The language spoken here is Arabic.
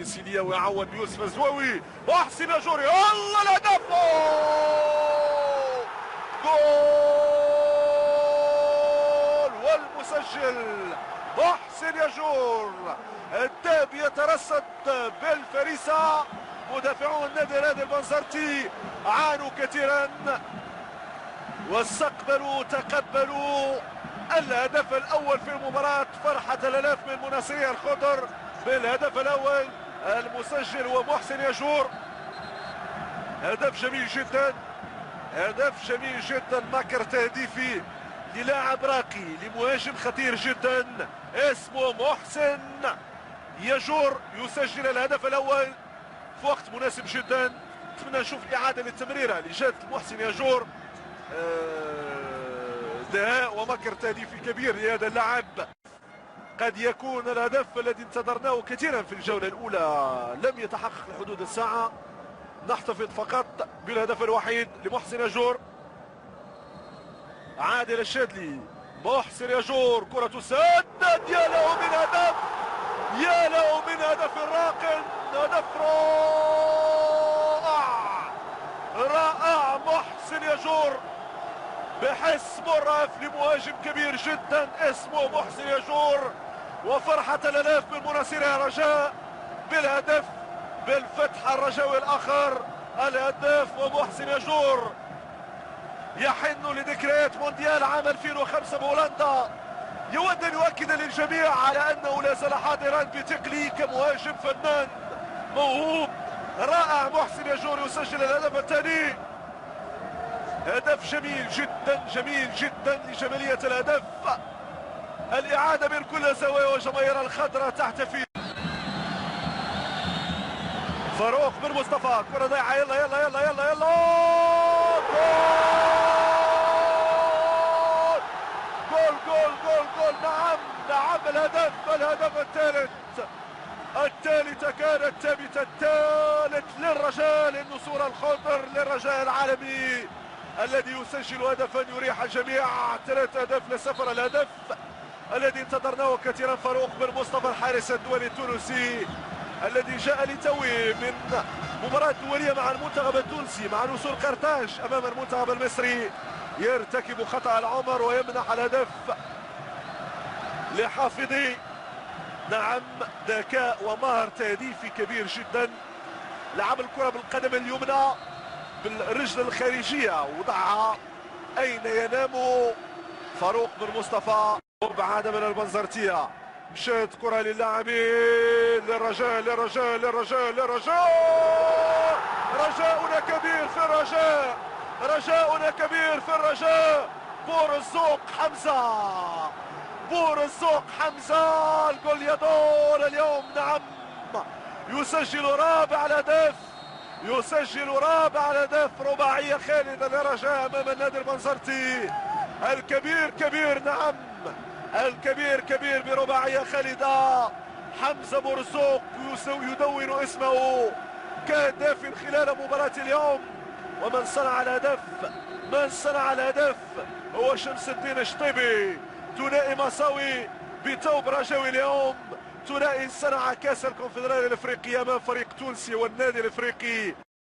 سيليا ويعوض بيوسف الزواوي محسن ياجور. الله الهدف، جول والمسجل محسن ياجور. الداب يترصد بالفريسة. مدافعون النادي الرياضي البنزرتي عانوا كثيرا واستقبلوا تقبلوا الهدف الاول في المباراة. فرحة الالاف من مناصري الخضر بالهدف الاول المسجل هو محسن ياجور. هدف جميل جدا، هدف جميل جدا، مكر تهديفي للاعب راقي لمهاجم خطير جدا اسمه محسن ياجور. يسجل الهدف الاول في وقت مناسب جدا. نتمنى نشوف اعاده للتمريره اللي جات محسن ياجور. دهاء ومكر تهديفي كبير لهذا اللاعب. قد يكون الهدف الذي انتظرناه كثيرا في الجوله الاولى لم يتحقق لحدود الساعه. نحتفظ فقط بالهدف الوحيد لمحسن ياجور. عادل الشادلي، محسن ياجور، كرة تسدد. يا له من هدف، يا له من هدف راق، هدف رائع رائع. محسن ياجور بحس مرهف لمهاجم كبير جدا اسمه محسن ياجور. وفرحة الالاف من مناصري الرجاء بالهدف، بالفتح الرجاوي الاخر. الهداف ومحسن ياجور يحن لذكريات مونديال عام 2005 بهولندا. يود ان يؤكد للجميع على انه لا زال حاضرا بثقله كمهاجم فنان موهوب رائع. محسن ياجور يسجل الهدف الثاني. هدف جميل جدا، جميل جدا لجمالية الهدف. الإعادة من كل زوايا وجماهير الخضراء تحتفل. فاروق بن مصطفى، كرة ضايعة، يلا يلا يلا يلا يلا، جول جول جول جول. نعم نعم، الهدف الثالث. الثالث كان الثابت، الثالث للرجاء، للنسور الخضر، للرجاء العالمي الذي يسجل هدفا يريح الجميع. 3 أهداف للسفر. الهدف الذي انتظرناه كثيرا، فاروق بن مصطفى الحارس الدولي التونسي الذي جاء لتوي من مباراة دولية مع المنتخب التونسي مع نسور قرطاج امام المنتخب المصري، يرتكب خطأ العمر ويمنح الهدف لحافظي. نعم، ذكاء ومهر تهديفي كبير جدا. لعب الكرة بالقدم اليمنى بالرجل الخارجية، وضعها أين ينام فاروق بن مصطفى. وابعاد من البنزرتية، مشات كرة للاعبين للرجاء للرجاء للرجاء للرجاء. رجاؤنا كبير في الرجاء، رجاؤنا كبير في الرجاء. بور الزوق حمزة، بور الزوق حمزة، الجول يدور اليوم. نعم، يسجل رابع الأهداف، يسجل رابع الأهداف. رباعية خالدة للرجاء أمام النادي البنزرتي. الكبير كبير، نعم الكبير كبير برباعية خالدة. حمزة مرزوق يدون اسمه كهداف خلال مباراة اليوم. ومن صنع الهدف، من صنع الهدف هو شمس الدين شطيبي. ثنائي مساوي بتوب رجاوي اليوم، ثنائي صنع كاس الكونفدرالية الافريقية امام فريق تونسي والنادي الافريقي.